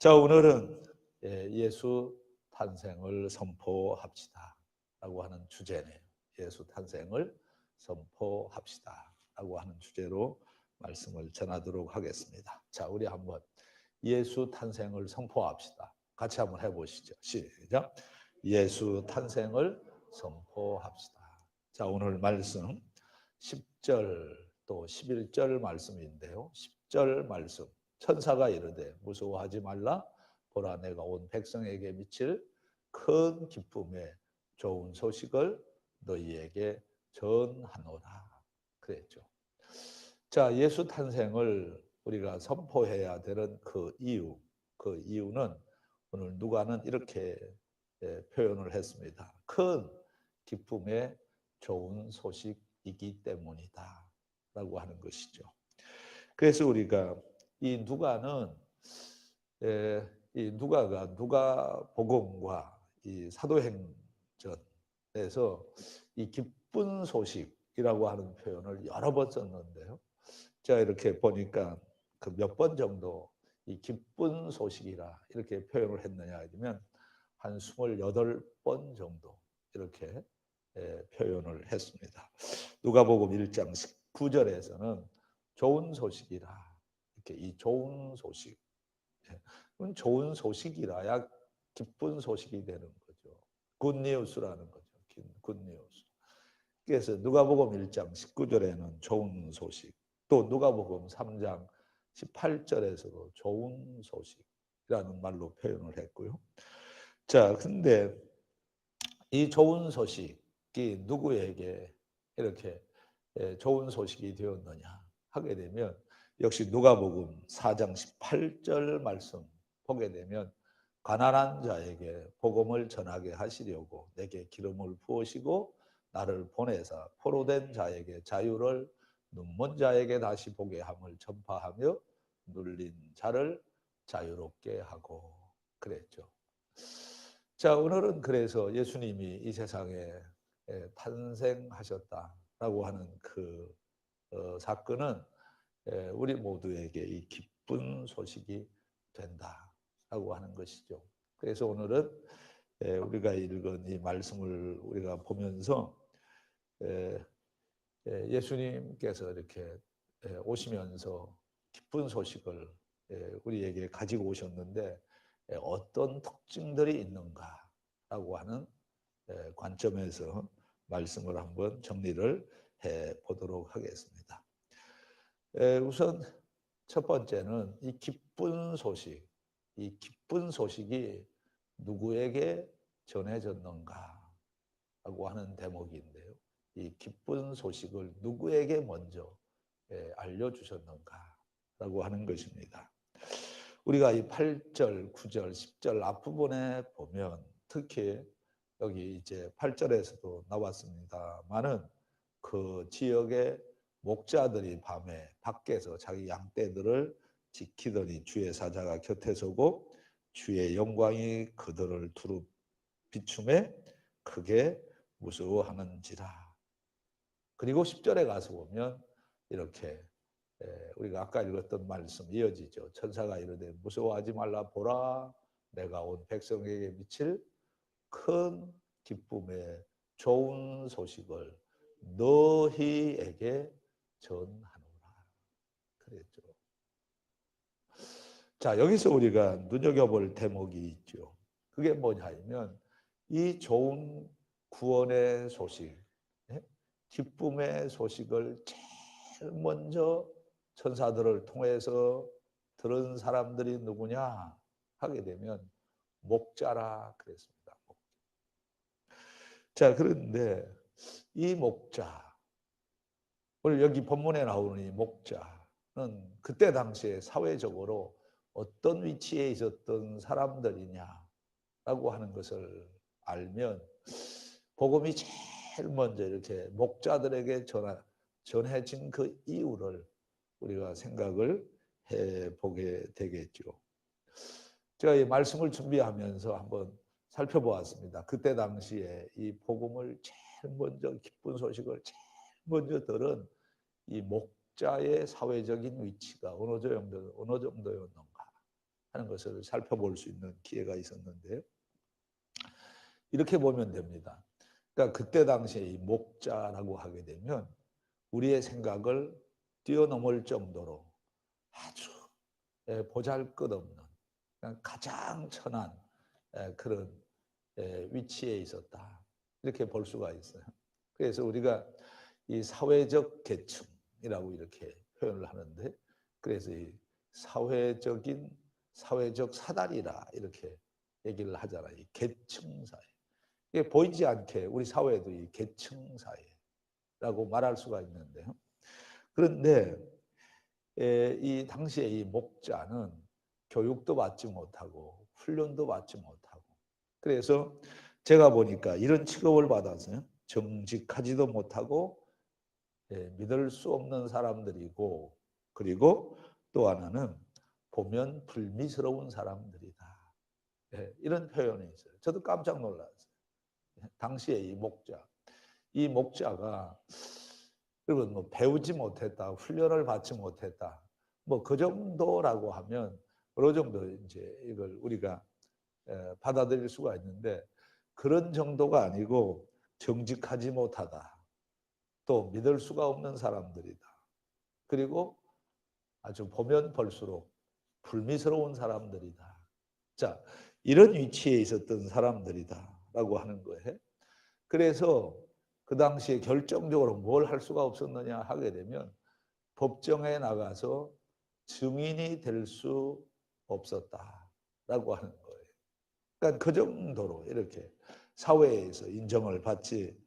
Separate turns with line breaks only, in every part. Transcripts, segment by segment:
자, 오늘은 예수 탄생을 선포합시다 라고 하는 주제네요. 예수 탄생을 선포합시다 라고 하는 주제로 말씀을 전하도록 하겠습니다. 자, 우리 한번 예수 탄생을 선포합시다. 같이 한번 해보시죠. 시작. 예수 탄생을 선포합시다. 자, 오늘 말씀 10절 또 11절 말씀인데요. 10절 말씀. 천사가 이르되 무서워하지 말라. 보라, 내가 온 백성에게 미칠 큰 기쁨의 좋은 소식을 너희에게 전하노라. 그랬죠. 자, 예수 탄생을 우리가 선포해야 되는 그 이유는 오늘 누가는 이렇게 표현을 했습니다. 큰 기쁨의 좋은 소식이기 때문이다 라고 하는 것이죠. 그래서 우리가 이 누가는 이 누가가 누가복음과 이 사도행전에서 이 기쁜 소식이라고 하는 표현을 여러 번 썼는데요. 제가 이렇게 보니까 그 몇 번 정도 이 기쁜 소식이라 이렇게 표현을 했느냐 하면 한 28번 정도 이렇게 표현을 했습니다. 누가복음 1장 19절에서는 좋은 소식이라 이렇게 이 좋은 소식, 좋은 소식이라야 기쁜 소식이 되는 거죠. 굿뉴스라는 거죠. 굿뉴스. 그래서 누가복음 1장 19절에는 좋은 소식, 또 누가복음 3장 18절에서도 좋은 소식이라는 말로 표현을 했고요. 자, 근데 이 좋은 소식이 누구에게 이렇게 좋은 소식이 되었느냐 하게 되면 역시 누가복음 4장 18절 말씀 보게 되면 가난한 자에게 복음을 전하게 하시려고 내게 기름을 부으시고 나를 보내사 포로된 자에게 자유를, 눈먼 자에게 다시 보게 함을 전파하며 눌린 자를 자유롭게 하고 그랬죠. 자, 오늘은 그래서 예수님이 이 세상에 탄생하셨다라고 하는 그 사건은 우리 모두에게 이 기쁜 소식이 된다라고 하는 것이죠. 그래서 오늘은 우리가 읽은 이 말씀을 우리가 보면서 예수님께서 이렇게 오시면서 기쁜 소식을 우리에게 가지고 오셨는데 어떤 특징들이 있는가라고 하는 관점에서 말씀을 한번 정리를 해 보도록 하겠습니다. 우선 첫 번째는 이 기쁜 소식이 누구에게 전해졌는가라고 하는 대목인데요. 이 기쁜 소식을 누구에게 먼저 알려주셨는가라고 하는 것입니다. 우리가 이 8절, 9절, 10절 앞부분에 보면 특히 여기 이제 8절에서도 나왔습니다만은 그 지역의 목자들이 밤에 밖에서 자기 양떼들을 지키더니 주의 사자가 곁에 서고 주의 영광이 그들을 두루 비춤에 크게 무서워하는지라. 그리고 10절에 가서 보면 이렇게 우리가 아까 읽었던 말씀 이어지죠. 천사가 이르되 무서워하지 말라. 보라, 내가 온 백성에게 미칠 큰 기쁨의 좋은 소식을 너희에게 전하노라. 그랬죠. 자, 여기서 우리가 눈여겨볼 대목이 있죠. 그게 뭐냐 하면 이 좋은 구원의 소식, 기쁨의 소식을 제일 먼저 천사들을 통해서 들은 사람들이 누구냐 하게 되면 목자라 그랬습니다. 자, 그런데 이 목자, 오늘 여기 본문에 나오는 이 목자는 그때 당시에 사회적으로 어떤 위치에 있었던 사람들이냐라고 하는 것을 알면 복음이 제일 먼저 이렇게 목자들에게 전해진 그 이유를 우리가 생각을 해보게 되겠죠. 제가 이 말씀을 준비하면서 한번 살펴보았습니다. 그때 당시에 이 복음을 제일 먼저, 기쁜 소식을 제일 먼저 들은 이 목자의 사회적인 위치가 어느 정도였는가. 하는 것을 살펴볼 수 있는 기회가 있었는데요. 이렇게 보면 됩니다. 그러니까 그때 당시에 이 목자라고 하게 되면 우리의 생각을 뛰어넘을 정도로 아주 보잘것없는 가장 천한 그런 위치에 있었다. 이렇게 볼 수가 있어요. 그래서 우리가 이 사회적 계층이라고 이렇게 표현을 하는데, 그래서 이 사회적 사다리라 이렇게 얘기를 하잖아요. 이 계층 사회. 이게 보이지 않게 우리 사회도 이 계층 사회라고 말할 수가 있는데요. 그런데 이 당시에 이 목자는 교육도 받지 못하고 훈련도 받지 못하고, 그래서 제가 보니까 이런 취급을 받아서요, 정직하지도 못하고 믿을 수 없는 사람들이고, 그리고 또 하나는 보면 불미스러운 사람들이다. 이런 표현이 있어요. 저도 깜짝 놀랐어요. 당시에 이 목자가 여러분 뭐 배우지 못했다, 훈련을 받지 못했다, 뭐 그 정도라고 하면 어느 정도 이제 이걸 우리가 받아들일 수가 있는데, 그런 정도가 아니고 정직하지 못하다, 또 믿을 수가 없는 사람들이다, 그리고 아주 보면 볼수록 불미스러운 사람들이다. 자, 이런 위치에 있었던 사람들이다라고 하는 거예요. 그래서 그 당시에 결정적으로 뭘 할 수가 없었느냐 하게 되면 법정에 나가서 증인이 될 수 없었다라고 하는 거예요. 그러니까 그 정도로 이렇게 사회에서 인정을 받지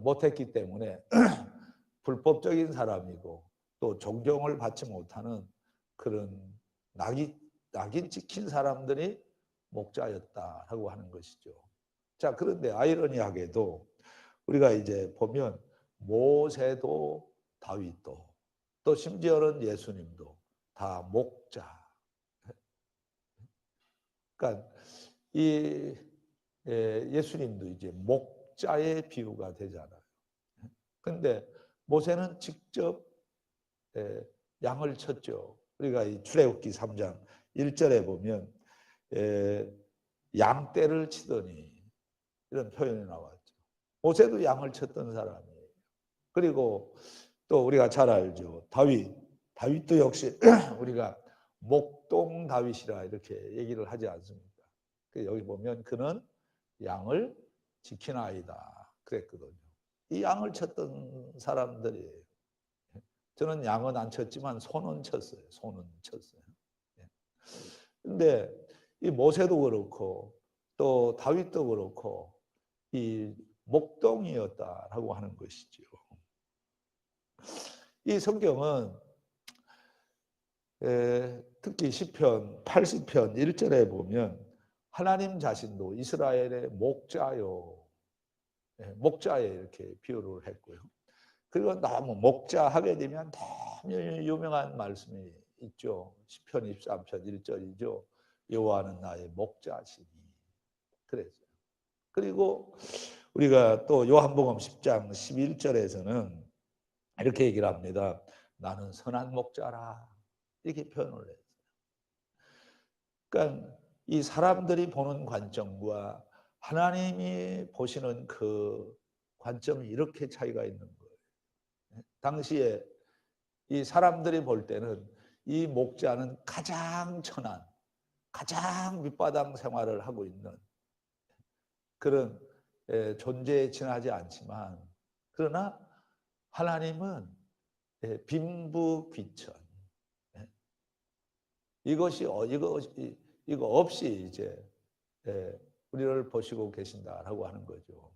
못했기 때문에 불법적인 사람이고 또 존경을 받지 못하는 그런 낙인 찍힌 사람들이 목자였다라고 하는 것이죠. 자, 그런데 아이러니하게도 우리가 이제 보면 모세도 다윗도 또 심지어는 예수님도 다 목자. 그러니까 이 예수님도 이제 목자의 비유가 되잖아요. 근데 모세는 직접 양을 쳤죠. 우리가 이 출애굽기 3장 1절에 보면 양떼를 치더니 이런 표현이 나왔죠. 모세도 양을 쳤던 사람이에요. 그리고 또 우리가 잘 알죠. 다윗도 역시 우리가 목동 다윗이라 이렇게 얘기를 하지 않습니까? 여기 보면 그는 양을 지키나이다 그랬거든요. 이 양을 쳤던 사람들이에요. 저는 양은 안 쳤지만 소는 쳤어요. 소는 쳤어요. 근데 이 모세도 그렇고 또 다윗도 그렇고 이 목동이었다라고 하는 것이죠. 이 성경은 특히 시편 80편 1절에 보면 하나님 자신도 이스라엘의 목자요, 목자에 이렇게 비유를 했고요. 그리고 너무 목자 하게 되면 너무 유명한 말씀이 있죠. 시편 23편 1절이죠. 여호와는 나의 목자시니. 그랬어요. 그리고 우리가 또 요한복음 10장 11절에서는 이렇게 얘기를 합니다. 나는 선한 목자라. 이렇게 표현을 했어요. 그러니까 이 사람들이 보는 관점과 하나님이 보시는 그 관점이 이렇게 차이가 있는 거예요. 당시에 이 사람들이 볼 때는 이 목자는 가장 천한, 가장 밑바닥 생활을 하고 있는 그런 존재에 지나지 않지만, 그러나 하나님은 빈부귀천, 이거 없이 이제 우리를 보시고 계신다라고 하는 거죠.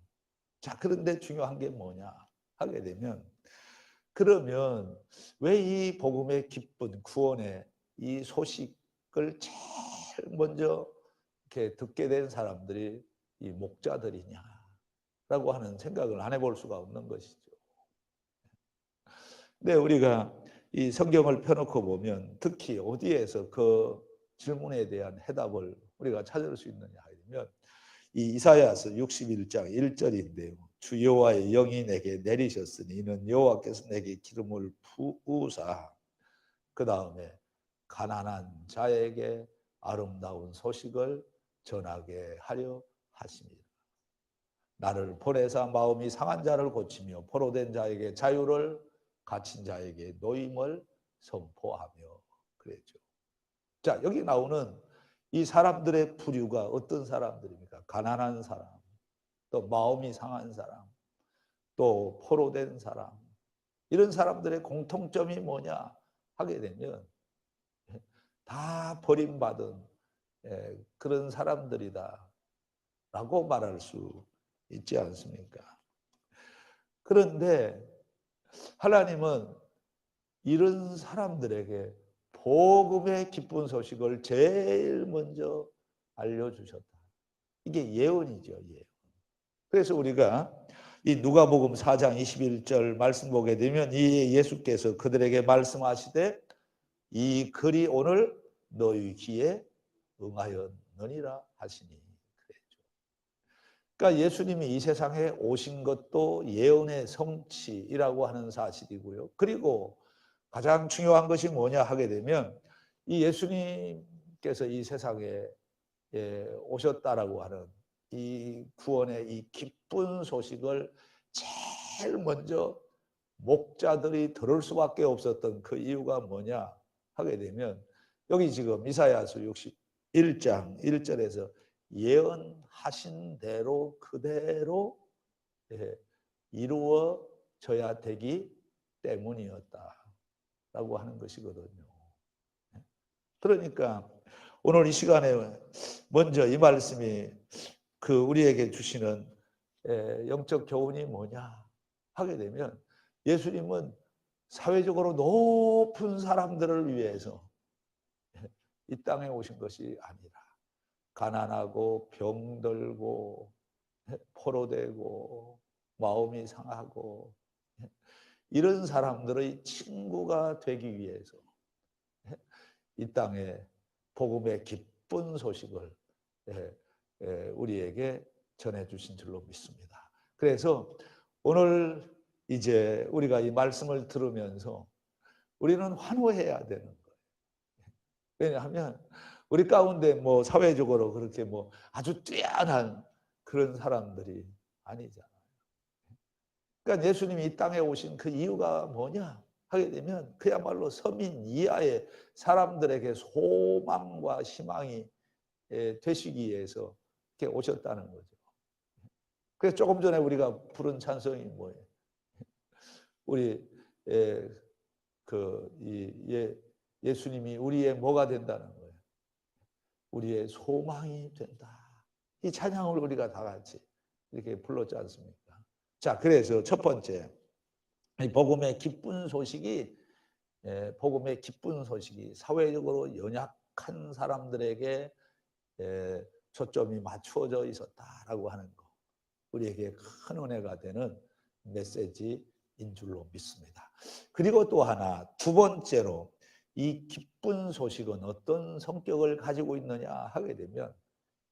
자, 그런데 중요한 게 뭐냐 하게 되면, 그러면 왜 이 복음의 기쁜 구원의 이 소식을 제일 먼저 이렇게 듣게 된 사람들이 이 목자들이냐라고 하는 생각을 안 해볼 수가 없는 것이죠. 근데 우리가 이 성경을 펴놓고 보면 특히 어디에서 그 질문에 대한 해답을 우리가 찾을 수 있느냐 하면 이 이사야서 61장 1절인데요. 주 여호와의 영이 내게 내리셨으니 이는 여호와께서 내게 기름을 부으사, 그 다음에 가난한 자에게 아름다운 소식을 전하게 하려 하십니다. 나를 보내사 마음이 상한 자를 고치며 포로된 자에게 자유를, 갇힌 자에게 노임을 선포하며 그랬죠. 자, 여기 나오는 이 사람들의 부류가 어떤 사람들입니까? 가난한 사람, 또 마음이 상한 사람, 또 포로된 사람. 이런 사람들의 공통점이 뭐냐 하게 되면 다 버림받은 그런 사람들이다 라고 말할 수 있지 않습니까? 그런데 하나님은 이런 사람들에게 복음의 기쁜 소식을 제일 먼저 알려주셨다. 이게 예언이죠, 예언. 그래서 우리가 이 누가복음 4장 21절 말씀 보게 되면 이 예수께서 그들에게 말씀하시되 이 글이 오늘 너희 귀에 응하였느니라 하시니 그랬죠. 그러니까 예수님이 이 세상에 오신 것도 예언의 성취이라고 하는 사실이고요. 그리고 가장 중요한 것이 뭐냐 하게 되면 이 예수님께서 이 세상에 오셨다라고 하는 이 구원의 이 기쁜 소식을 제일 먼저 목자들이 들을 수밖에 없었던 그 이유가 뭐냐 하게 되면 여기 지금 이사야서 61장 1절에서 예언하신 대로 그대로 이루어져야 되기 때문이었다라고 하는 것이거든요. 그러니까 오늘 이 시간에 먼저 이 말씀이 그 우리에게 주시는 영적 교훈이 뭐냐 하게 되면 예수님은 사회적으로 높은 사람들을 위해서 이 땅에 오신 것이 아니라 가난하고 병들고 포로되고 마음이 상하고 이런 사람들의 친구가 되기 위해서 이 땅에 복음의 기쁜 소식을 우리에게 전해주신 줄로 믿습니다. 그래서 오늘 이제 우리가 이 말씀을 들으면서 우리는 환호해야 되는 거예요. 왜냐하면 우리 가운데 뭐 사회적으로 그렇게 뭐 아주 뛰어난 그런 사람들이 아니잖아요. 그러니까 예수님이 이 땅에 오신 그 이유가 뭐냐 하게 되면 그야말로 서민 이하의 사람들에게 소망과 희망이 되시기 위해서 이렇게 오셨다는 거죠. 그래서 조금 전에 우리가 부른 찬송이 뭐예요? 우리 예수님이 우리의 뭐가 된다는 거예요? 우리의 소망이 된다. 이 찬양을 우리가 다 같이 이렇게 불렀지 않습니까? 자, 그래서 첫 번째 복음의 기쁜 소식이 사회적으로 연약한 사람들에게 초점이 맞추어져 있었다라고 하는 거, 우리에게 큰 은혜가 되는 메시지인 줄로 믿습니다. 그리고 또 하나, 두 번째로 이 기쁜 소식은 어떤 성격을 가지고 있느냐 하게 되면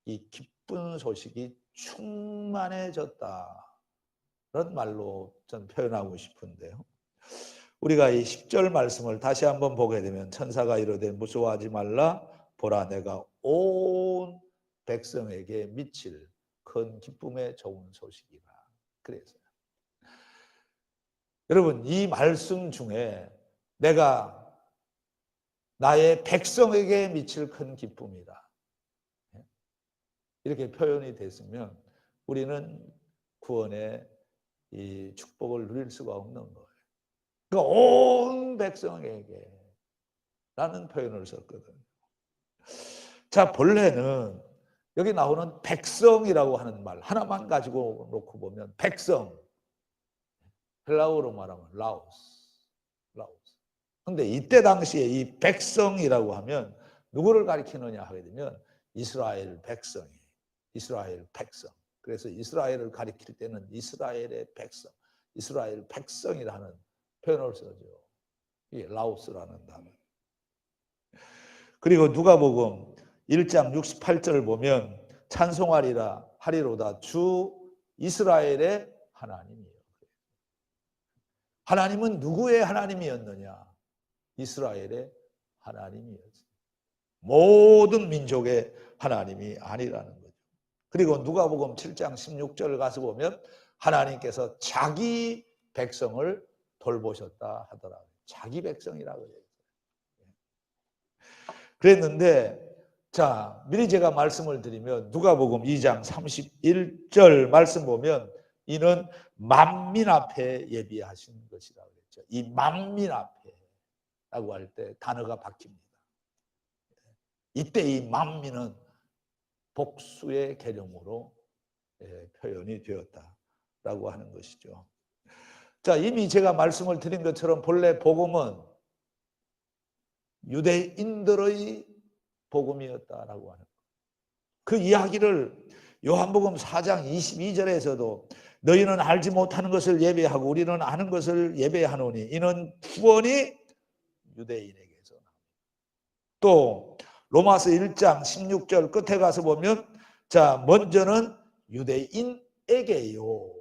이 기쁜 소식이 충만해졌다 그런 말로 전 표현하고 싶은데요. 우리가 이 10절 말씀을 다시 한번 보게 되면 천사가 이르되 무서워하지 말라 보라 내가 온 백성에게 미칠 큰 기쁨의 좋은 소식이라 그랬어요. 여러분 이 말씀 중에 내가 나의 백성에게 미칠 큰 기쁨이다 이렇게 표현이 됐으면 우리는 구원의 이 축복을 누릴 수가 없는 거예요. 그러니까 온 백성에게 라는 표현을 썼거든요. 자, 본래는 여기 나오는 백성이라고 하는 말 하나만 가지고 놓고 보면 백성, 헬라어로 말하면 라오스. 근데 이때 당시에 이 백성이라고 하면 누구를 가리키느냐 하게 되면 이스라엘 백성. 그래서 이스라엘을 가리킬 때는 이스라엘의 백성, 이스라엘 백성이라는 표현을 쓰죠. 이게 라오스라는 단어. 그리고 누가복음 1장 68절을 보면 찬송하리로다 주 이스라엘의 하나님이요. 하나님은 누구의 하나님이었느냐? 이스라엘의 하나님이었어요. 모든 민족의 하나님이 아니라는 거죠. 그리고 누가복음 7장 16절 가서 보면 하나님께서 자기 백성을 돌보셨다 하더라고요. 자기 백성이라고 그래요. 그랬는데 자, 미리 제가 말씀을 드리면 누가복음 2장 31절 말씀 보면 이는 만민 앞에 예비하신 것이라고 그랬죠. 이 만민 앞에라고 할 때 단어가 바뀝니다. 이때 이 만민은 복수의 개념으로 표현이 되었다라고 하는 것이죠. 자, 이미 제가 말씀을 드린 것처럼 본래 복음은 유대인들의 복음이었다라고 하는 그 이야기를 요한복음 4장 22절에서도 너희는 알지 못하는 것을 예배하고 우리는 아는 것을 예배하노니 이는 구원이 유대인에게서 나옵니다. 또 로마서 1장 16절 끝에 가서 보면 자, 먼저는 유대인에게요.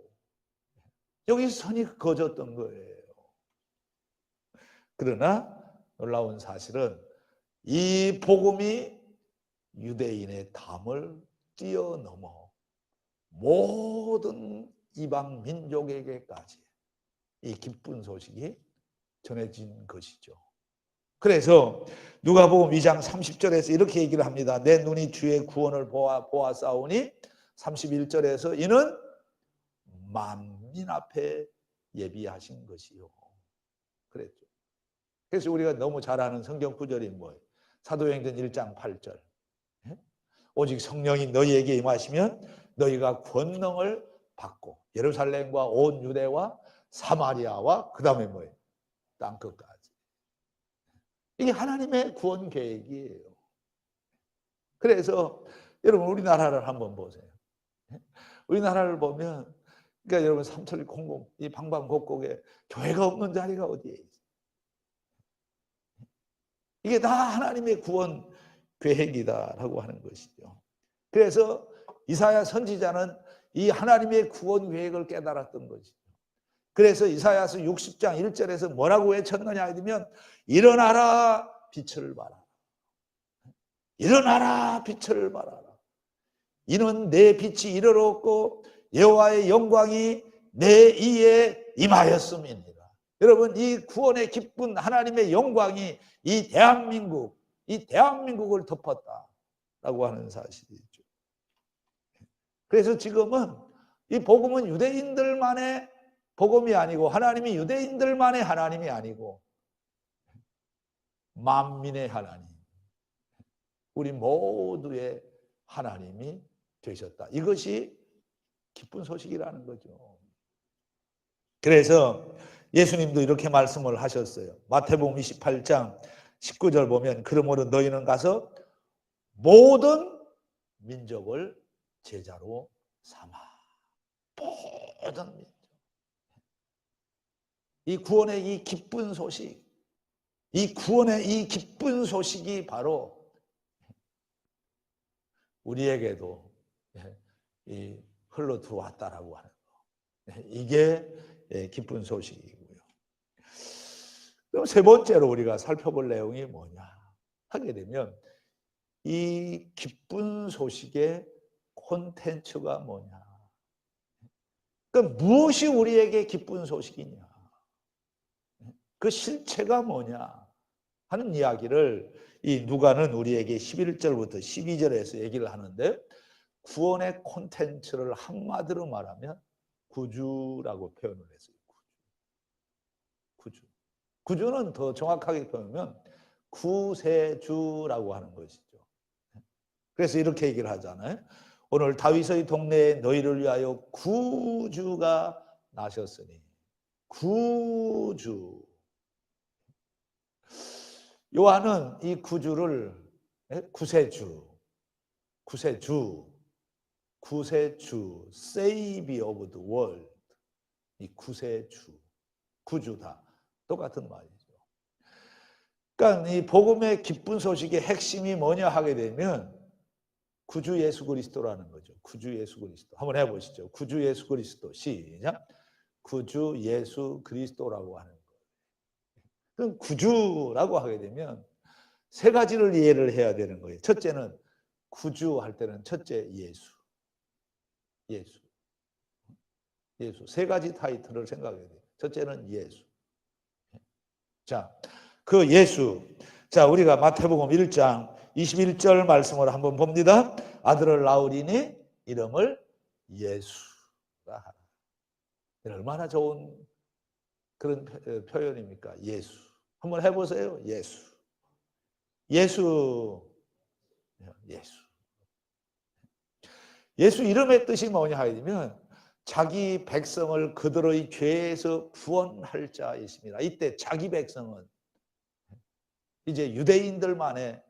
여기 선이 그어졌던 거예요. 그러나 놀라운 사실은 이 복음이 유대인의 담을 뛰어넘어 모든 이방 민족에게까지 이 기쁜 소식이 전해진 것이죠. 그래서 누가복음 2장 30절에서 이렇게 얘기를 합니다. 내 눈이 주의 구원을 보았사오니 31절에서 이는 만민 앞에 예비하신 것이요. 그랬죠. 그래서 우리가 너무 잘 아는 성경 구절이 뭐예요? 사도행전 1장 8절. 오직 성령이 너희에게 임하시면 너희가 권능을 받고 예루살렘과 온 유대와 사마리아와 그 다음에 뭐예요? 땅끝까지. 이게 하나님의 구원 계획이에요. 그래서 여러분 우리나라를 한번 보세요. 우리나라를 보면 그러니까 여러분 삼천리 공공 이 방방곡곡에 교회가 없는 자리가 어디에 있어요? 이게 다 하나님의 구원 계획이다라고 하는 것이죠. 그래서 이사야 선지자는 이 하나님의 구원 계획을 깨달았던 것이죠. 그래서 이사야서 60장 1절에서 뭐라고 외쳤느냐 하면 일어나라 빛을 발하라. 일어나라 빛을 발하라. 이는 내 빛이 이르렀고 여호와의 영광이 내 이에 임하였음이니라. 여러분 이 구원의 기쁜 하나님의 영광이 이 대한민국을 덮었다라고 하는 사실이죠. 그래서 지금은 이 복음은 유대인들만의 복음이 아니고 하나님이 유대인들만의 하나님이 아니고 만민의 하나님, 우리 모두의 하나님이 되셨다. 이것이 기쁜 소식이라는 거죠. 그래서 예수님도 이렇게 말씀을 하셨어요. 마태복음 28장 19절 보면 그러므로 너희는 가서 모든 민족을 제자로 삼아. 모든 민족. 이 구원의 이 기쁜 소식, 이 구원의 이 기쁜 소식이 바로 우리에게도 흘러 들어왔다라고 하는 거. 이게 기쁜 소식이고요. 그럼 세 번째로 우리가 살펴볼 내용이 뭐냐 하게 되면 이 기쁜 소식의 콘텐츠가 뭐냐. 그러니까 무엇이 우리에게 기쁜 소식이냐. 그 실체가 뭐냐 하는 이야기를 이 누가는 우리에게 11절부터 12절에서 얘기를 하는데 구원의 콘텐츠를 한마디로 말하면 구주라고 표현을 했어요. 구주. 구주는 더 정확하게 표현하면 구세주라고 하는 것이죠. 그래서 이렇게 얘기를 하잖아요. 오늘 다윗의 동네에 너희를 위하여 구주가 나셨으니. 구주. 요한은 이 구주를 구세주, Savior of the world, 이 구세주, 구주다. 똑같은 말이죠. 그러니까 이 복음의 기쁜 소식의 핵심이 뭐냐 하게 되면 구주 예수 그리스도라는 거죠. 구주 예수 그리스도. 한번 해보시죠. 구주 예수 그리스도. 시작. 구주 예수 그리스도라고 하는 거예요. 그럼 구주라고 하게 되면 세 가지를 이해를 해야 되는 거예요. 첫째는 구주할 때는 첫째 예수. 예수. 예수. 세 가지 타이틀을 생각해야 돼요. 첫째는 예수. 자, 그 예수. 자, 우리가 마태복음 1장 21절 말씀을 한번 봅니다. 아들을 낳으리니 이름을 예수라 하라. 얼마나 좋은 그런 표현입니까? 예수. 한번 해보세요. 예수. 예수. 예수. 예수 이름의 뜻이 뭐냐 하면 자기 백성을 그들의 죄에서 구원할 자이십니다. 이때 자기 백성은 이제 유대인들만의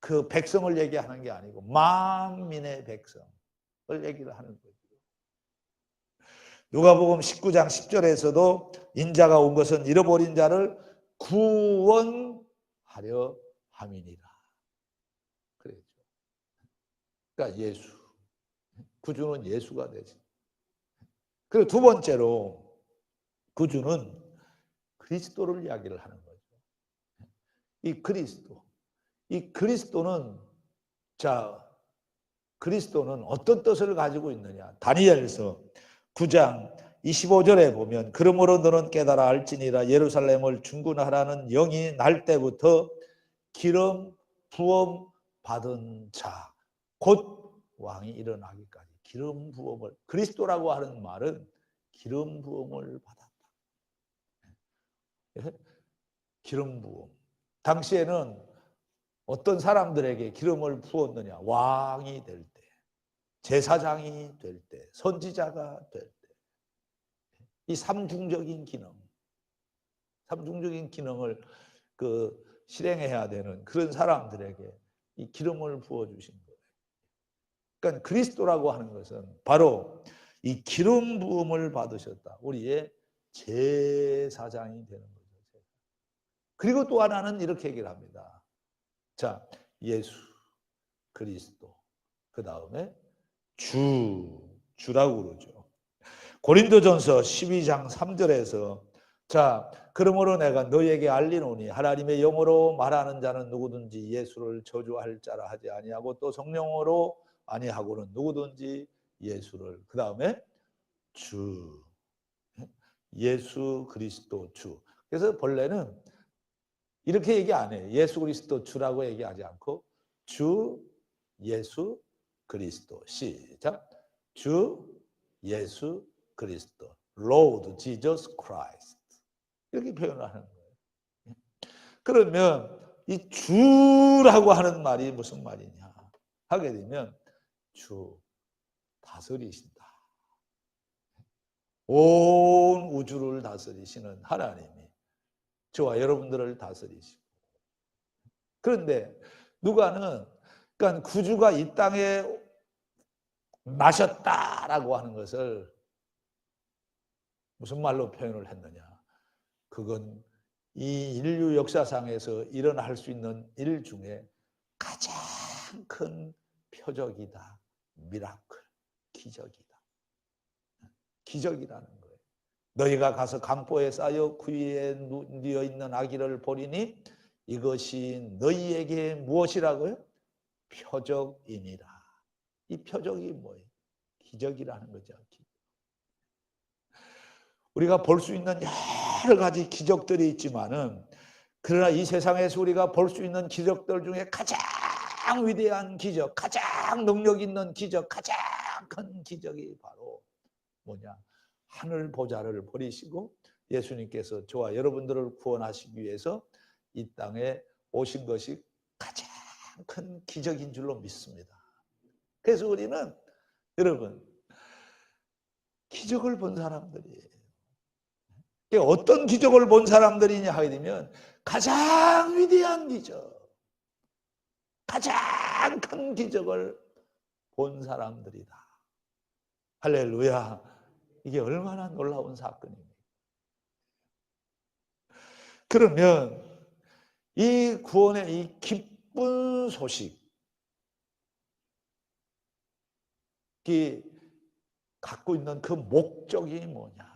그 백성을 얘기하는 게 아니고 만민의 백성을 얘기를 하는 거죠. 누가복음 19장 10절에서도 인자가 온 것은 잃어버린 자를 구원하려 함이니라. 그랬죠. 그러니까 예수. 구주는 예수가 되지. 그리고 두 번째로 구주는 그리스도를 이야기를 하는 거죠. 이 그리스도. 이 그리스도는 그리스도는 어떤 뜻을 가지고 있느냐. 다니엘서 9장 25절에 보면 그러므로 너는 깨달아 알지니라 예루살렘을 중군하라는 영이 날 때부터 기름 부음 받은 자 곧 왕이 일어나기까지 기름 부음을 그리스도라고 하는 말은 기름 부음을 받았다. 기름 부음. 당시에는 어떤 사람들에게 기름을 부었느냐. 왕이 될 때, 제사장이 될 때, 선지자가 될 때. 이 삼중적인 기능을 실행해야 되는 그런 사람들에게 이 기름을 부어주신 거예요. 그러니까 그리스도라고 하는 것은 바로 이 기름 부음을 받으셨다. 우리의 제사장이 되는 거죠. 그리고 또 하나는 이렇게 얘기를 합니다. 자, 예수, 그리스도, 그 다음에 주라고 그러죠. 고린도전서 12장 3절에서 자, 그러므로 내가 너에게 알리노니 하나님의 영으로 말하는 자는 누구든지 예수를 저주할 자라 하지 아니하고 또 성령으로 아니하고는 누구든지 예수를 그 다음에 주 예수 그리스도 주. 그래서 본래는 이렇게 얘기 안 해요. 예수 그리스도 주라고 얘기하지 않고 주 예수 그리스도. 시작. 주 예수 그리스도. Lord Jesus Christ. 이렇게 표현을 하는 거예요. 그러면 이 주라고 하는 말이 무슨 말이냐 하게 되면 주 다스리신다. 온 우주를 다스리시는 하나님이 저와 여러분들을 다스리시고. 그런데 누가는 그러니까 구주가 이 땅에 나셨다라고 하는 것을 무슨 말로 표현을 했느냐. 그건 이 인류 역사상에서 일어날 수 있는 일 중에 가장 큰 표적이다. 미라클, 기적이다. 기적이라는 거예요. 너희가 가서 강보에 쌓여 그 위에 누워 있는 아기를 보리니 이것이 너희에게 무엇이라고요? 표적이니라. 이 표적이 뭐예요? 기적이라는 거죠. 우리가 볼 수 있는 여러 가지 기적들이 있지만은 그러나 이 세상에서 우리가 볼 수 있는 기적들 중에 가장 위대한 기적, 가장 능력 있는 기적, 가장 큰 기적이 바로 뭐냐? 하늘 보좌를 버리시고 예수님께서 저와 여러분들을 구원하시기 위해서 이 땅에 오신 것이 가장 큰 기적인 줄로 믿습니다. 그래서 우리는 여러분 기적을 본 사람들이에요. 어떤 기적을 본 사람들이냐 하게 되면 가장 위대한 기적, 가장 큰 기적을 본 사람들이다. 할렐루야. 이게 얼마나 놀라운 사건입니까? 그러면 이 구원의 이 기쁜 소식이 갖고 있는 그 목적이 뭐냐?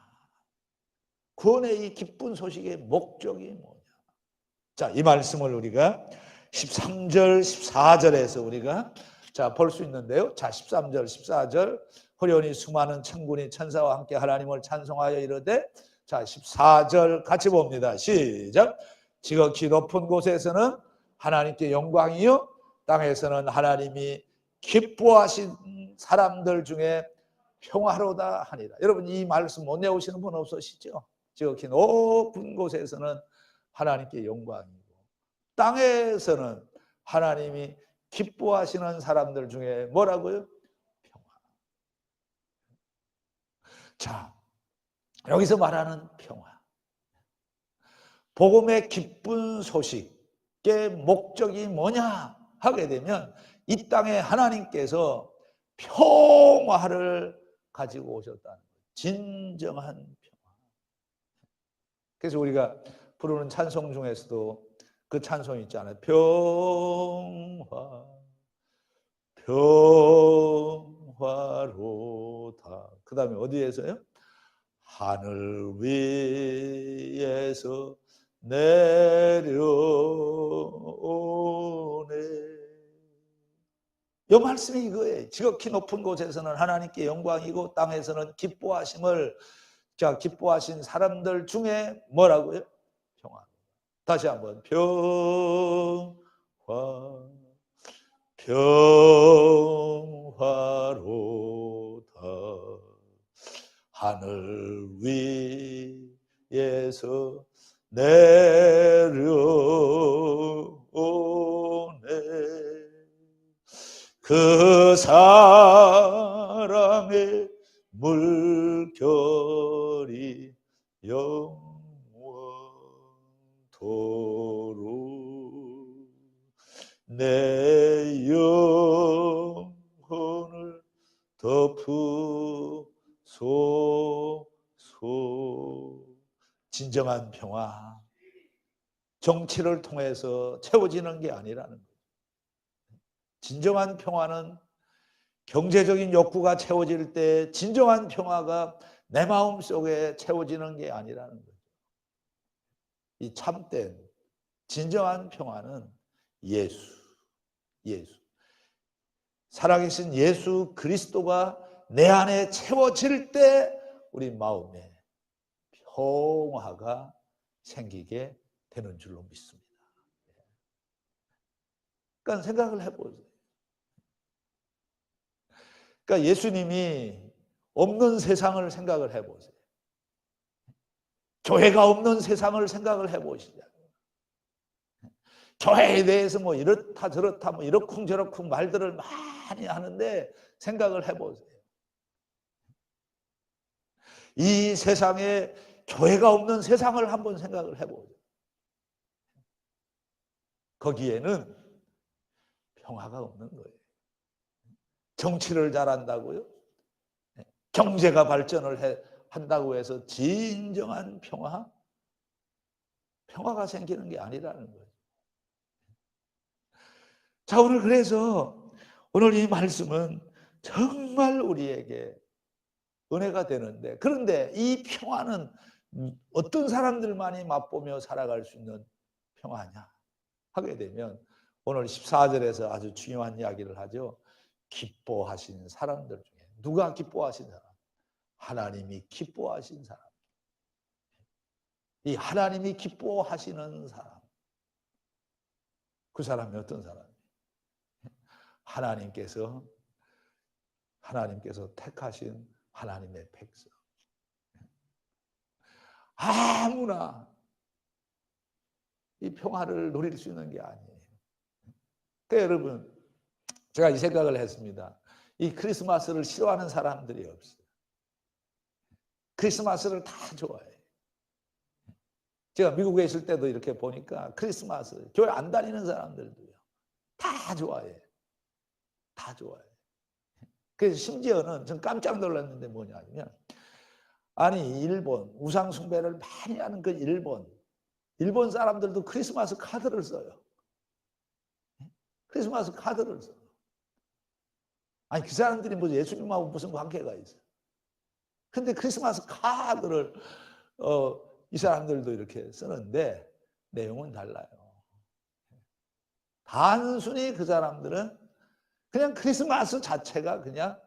구원의 이 기쁜 소식의 목적이 뭐냐? 자, 이 말씀을 우리가 13절, 14절에서 우리가 볼 수 있는데요. 13절, 14절 호련히 수많은 천군이 천사와 함께 하나님을 찬송하여 이르되 14절 같이 봅니다. 시작. 지극히 높은 곳에서는 하나님께 영광이요 땅에서는 하나님이 기뻐하신 사람들 중에 평화로다 하니라. 여러분 이 말씀 못 외우시는 분 없으시죠? 지극히 높은 곳에서는 하나님께 영광이고 땅에서는 하나님이 기뻐하시는 사람들 중에 뭐라고요? 평화. 자, 여기서 말하는 평화. 복음의 기쁜 소식의 목적이 뭐냐 하게 되면 이 땅에 하나님께서 평화를 가지고 오셨다는 거예요. 진정한 평화. 그래서 우리가 부르는 찬송 중에서도 그 찬송이 있잖아요. 평화, 평화로다. 그 다음에 어디에서요? 하늘 위에서 내려오네. 이 말씀이 이거예요. 지극히 높은 곳에서는 하나님께 영광이고 땅에서는 기뻐하심을, 기뻐하신 사람들 중에 뭐라고요? 평화. 다시 한번 평화, 평화로다. 하늘 위에서 내려오네. 그 사랑의 물결이 영원토록 내 영혼을 덮으소서. 진정한 평화, 정치를 통해서 채워지는 게 아니라는 거예요. 진정한 평화는 경제적인 욕구가 채워질 때 진정한 평화가 내 마음 속에 채워지는 게 아니라는 거죠. 이 참된 진정한 평화는 예수. 살아계신 예수 그리스도가 내 안에 채워질 때 우리 마음에 평화가 생기게 되는 줄로 믿습니다. 그러니까 생각을 해보세요. 그러니까 예수님이 없는 세상을 생각을 해보세요. 교회가 없는 세상을 생각을 해보시죠. 교회에 대해서 뭐 이렇다 저렇다 뭐 이러쿵저러쿵 말들을 많이 하는데 생각을 해보세요. 이 세상에 교회가 없는 세상을 한번 생각을 해보세요. 거기에는 평화가 없는 거예요. 정치를 잘한다고요? 경제가 발전을 한다고 해서 진정한 평화가 생기는 게 아니라는 거예요. 자, 오늘 그래서 오늘 이 말씀은 정말 우리에게 은혜가 되는데, 그런데 이 평화는 어떤 사람들만이 맛보며 살아갈 수 있는 평화냐 하게 되면 오늘 14절에서 아주 중요한 이야기를 하죠. 기뻐하신 사람들 중에 누가 기뻐하신 사람? 하나님이 기뻐하신 사람. 이 하나님이 기뻐하시는 사람. 그 사람이 어떤 사람이에요? 하나님께서 택하신 하나님의 백성. 아무나 이 평화를 누릴 수 있는 게 아니에요. 그러니까 여러분, 제가 이 생각을 했습니다. 이 크리스마스를 싫어하는 사람들이 없어요. 크리스마스를 다 좋아해요. 제가 미국에 있을 때도 이렇게 보니까 크리스마스, 교회 안 다니는 사람들도요. 다 좋아해요. 다 좋아해요. 그래서 심지어는 전 깜짝 놀랐는데 뭐냐면, 아니 일본 우상 숭배를 많이 하는 그 일본 사람들도 크리스마스 카드를 써요. 크리스마스 카드를 써요. 아니 그 사람들이 뭐 예수님하고 무슨 관계가 있어요? 근데 크리스마스 카드를 이 사람들도 이렇게 쓰는데 내용은 달라요. 단순히 그 사람들은 그냥 크리스마스 자체가 그냥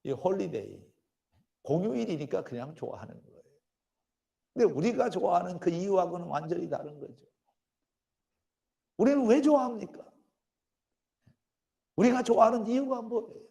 이 홀리데이, 공휴일이니까 그냥 좋아하는 거예요. 근데 우리가 좋아하는 그 이유하고는 완전히 다른 거죠. 우리는 왜 좋아합니까? 우리가 좋아하는 이유가 뭐예요?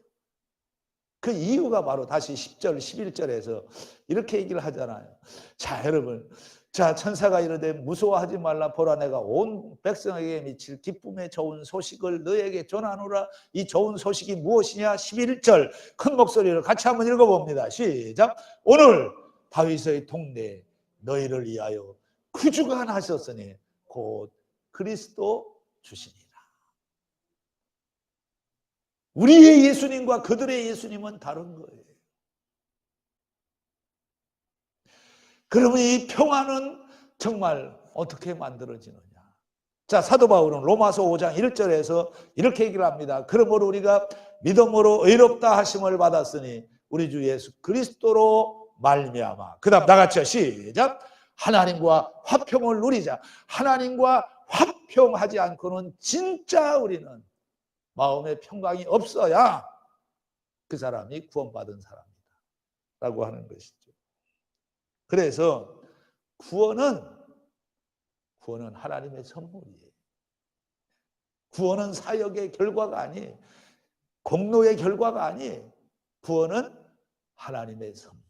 그 이유가 바로 다시 10절, 11절에서 이렇게 얘기를 하잖아요. 자, 여러분. 자, 천사가 이르되 무서워하지 말라. 보라, 내가 온 백성에게 미칠 기쁨의 좋은 소식을 너에게 전하노라. 이 좋은 소식이 무엇이냐? 11절 큰 목소리로 같이 한번 읽어봅니다. 시작. 오늘 다윗의 동네에 너희를 위하여 구주가 나셨으니 곧 그리스도 주시니라. 우리의 예수님과 그들의 예수님은 다른 거예요. 그러면 이 평화는 정말 어떻게 만들어지느냐? 자, 사도 바울은 로마서 5장 1절에서 이렇게 얘기를 합니다. 그러므로 우리가 믿음으로 의롭다 하심을 받았으니 우리 주 예수 그리스도로 말미암아. 그다음 나같이요. 시작. 하나님과 화평을 누리자. 하나님과 화평하지 않고는 진짜 우리는 마음의 평강이 없어야 그 사람이 구원받은 사람이다 라고 하는 것이죠. 그래서 구원은 하나님의 선물이에요. 구원은 사역의 결과가 아니에요. 공로의 결과가 아니에요. 구원은 하나님의 선물.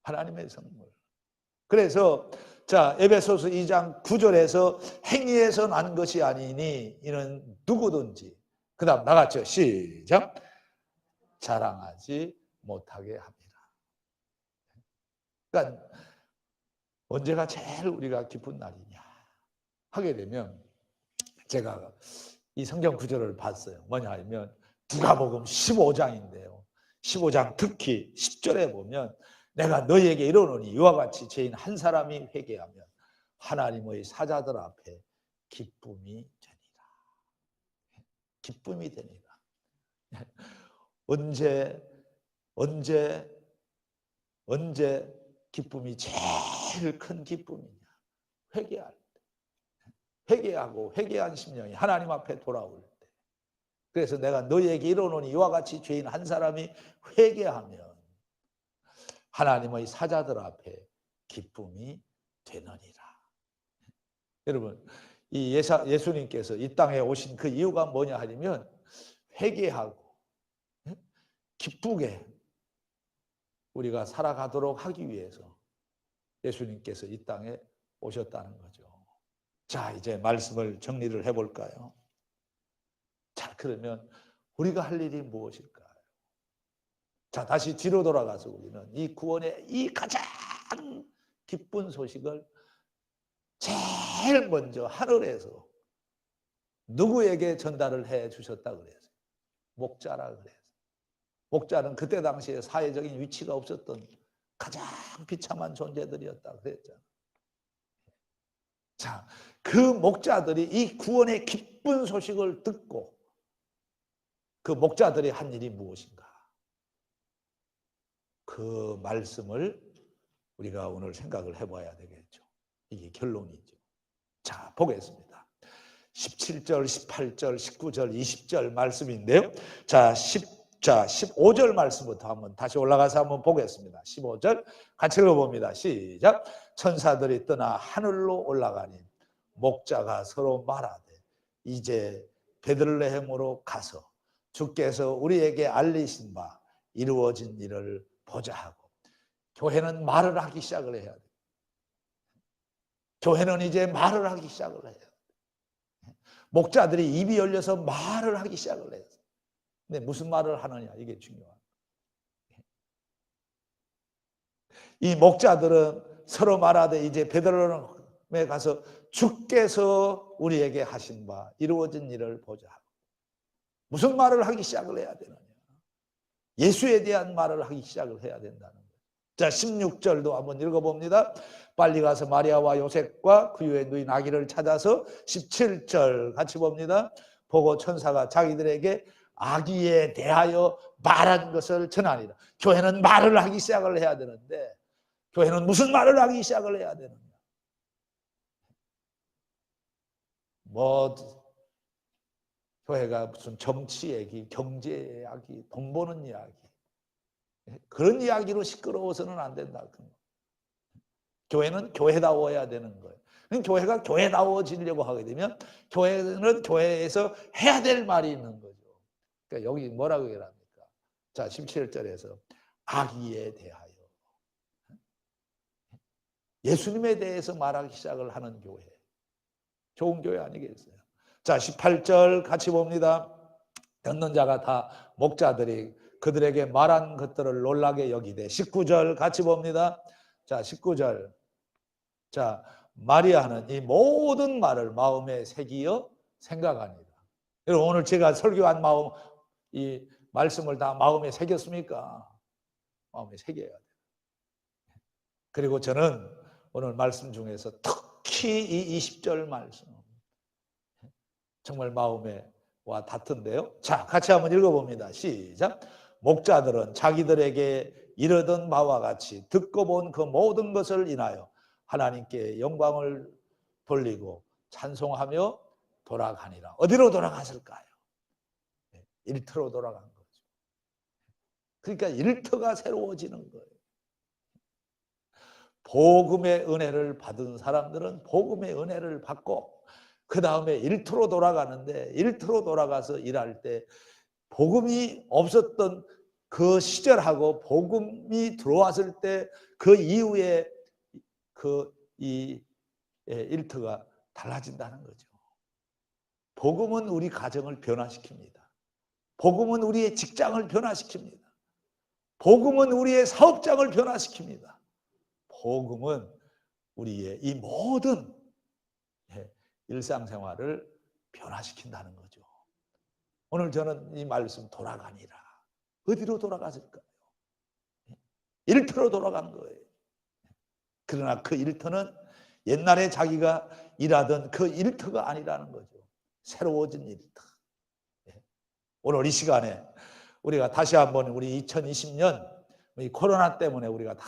하나님의 선물. 그래서 자, 에베소서 2장 9절에서 행위에서 난 것이 아니니 이는 누구든지, 그 다음 나같이요. 시작. 자랑하지 못하게 합니다. 그러니까 언제가 제일 우리가 기쁜 날이냐 하게 되면, 제가 이 성경 구절을 봤어요. 뭐냐 하면 누가복음 15장인데요. 15장 특히 10절에 보면 내가 너희에게 이르노니 이와 같이 죄인 한 사람이 회개하면 하나님의 사자들 앞에 기쁨이 되니라. 기쁨이 되니라. 언제 기쁨이 제일 큰 기쁨이냐? 회개할 때. 회개하고 회개한 심령이 하나님 앞에 돌아올 때. 그래서 내가 너희에게 이르노니 이와 같이 죄인 한 사람이 회개하면 하나님의 사자들 앞에 기쁨이 되느니라. 여러분, 이 예수님께서 이 땅에 오신 그 이유가 뭐냐 하면 회개하고 기쁘게 우리가 살아가도록 하기 위해서 예수님께서 이 땅에 오셨다는 거죠. 자, 이제 말씀을 정리를 해볼까요? 자, 그러면 우리가 할 일이 무엇일까요? 자, 다시 뒤로 돌아가서 우리는 이 구원의 이 가장 기쁜 소식을 제일 먼저 하늘에서 누구에게 전달을 해 주셨다 그랬어요? 목자라 그랬어요. 목자는 그때 당시에 사회적인 위치가 없었던 가장 비참한 존재들이었다 그랬잖아요. 자, 그 목자들이 이 구원의 기쁜 소식을 듣고 그 목자들이 한 일이 무엇인가? 그 말씀을 우리가 오늘 생각을 해봐야 되겠죠. 이게 결론이죠. 자, 보겠습니다. 17절, 18절, 19절, 20절 말씀인데요. 자, 15절 말씀부터 한번 다시 올라가서 한번 보겠습니다. 15절 같이 읽어봅니다. 시작. 천사들이 떠나 하늘로 올라가니 목자가 서로 말하되 이제 베들레헴으로 가서 주께서 우리에게 알리신 바 이루어진 일을 보자 하고, 교회는 말을 하기 시작을 해야 돼. 교회는 이제 말을 하기 시작을 해야 돼. 목자들이 입이 열려서 말을 하기 시작을 해요. 근데 무슨 말을 하느냐, 이게 중요한. 이 목자들은 서로 말하되 이제 베들레헴에 가서 주께서 우리에게 하신 바 이루어진 일을 보자 하고, 무슨 말을 하기 시작을 해야 되느냐? 예수에 대한 말을 하기 시작을 해야 된다는 거예요. 자, 16절도 한번 읽어봅니다. 빨리 가서 마리아와 요셉과 그 위에 누인 아기를 찾아서 17절 같이 봅니다. 보고 천사가 자기들에게 아기에 대하여 말한 것을 전하니라. 교회는 말을 하기 시작을 해야 되는데, 교회는 무슨 말을 하기 시작을 해야 되느냐? 뭐 교회가 무슨 정치 얘기, 경제 이야기, 돈 버는 이야기, 그런 이야기로 시끄러워서는 안 된다. 교회는 교회다워야 되는 거예요. 교회가 교회다워지려고 하게 되면 교회는 교회에서 해야 될 말이 있는 거죠. 그러니까 여기 뭐라고 얘기합니까? 자, 17절에서 악의에 대하여 예수님에 대해서 말하기 시작을 하는 교회. 좋은 교회 아니겠어요? 자, 18절 같이 봅니다. 듣는 자가 다 목자들이 그들에게 말한 것들을 놀라게 여기되. 19절 같이 봅니다. 자, 19절. 자, 마리아는 이 모든 말을 마음에 새기어 생각하니라. 여러분, 오늘 제가 설교한 마음, 이 말씀을 다 마음에 새겼습니까? 마음에 새겨야 돼요. 그리고 저는 오늘 말씀 중에서 특히 이 20절 말씀 정말 마음에 와 닿던데요. 자, 같이 한번 읽어봅니다. 시작. 목자들은 자기들에게 이르던 바와 같이 듣고 본 그 모든 것을 인하여 하나님께 영광을 돌리고 찬송하며 돌아가니라. 어디로 돌아갔을까요? 일터로 돌아간 거죠. 그러니까 일터가 새로워지는 거예요. 복음의 은혜를 받은 사람들은 복음의 은혜를 받고 그 다음에 일터로 돌아가는데, 일터로 돌아가서 일할 때 복음이 없었던 그 시절하고 복음이 들어왔을 때 그 이후에 이 일터가 달라진다는 거죠. 복음은 우리 가정을 변화시킵니다. 복음은 우리의 직장을 변화시킵니다. 복음은 우리의 사업장을 변화시킵니다. 복음은 우리의 이 모든 일상생활을 변화시킨다는 거죠. 오늘 저는 이 말씀 돌아가니라. 어디로 돌아갔을까요? 일터로 돌아간 거예요. 그러나 그 일터는 옛날에 자기가 일하던 그 일터가 아니라는 거죠. 새로워진 일터. 오늘 이 시간에 우리가 다시 한번 우리 2020년 이 코로나 때문에 우리가 다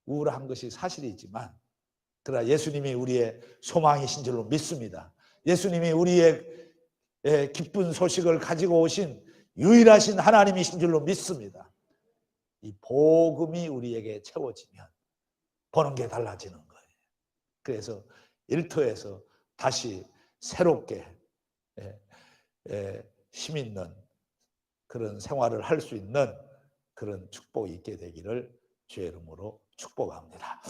우울한 것이 사실이지만, 그러나 예수님이 우리의 소망이신 줄로 믿습니다. 예수님이 우리의 기쁜 소식을 가지고 오신 유일하신 하나님이신 줄로 믿습니다. 이 복음이 우리에게 채워지면 보는 게 달라지는 거예요. 그래서 일터에서 다시 새롭게 힘 있는 그런 생활을 할 수 있는 그런 축복이 있게 되기를 주의 이름으로 축복합니다.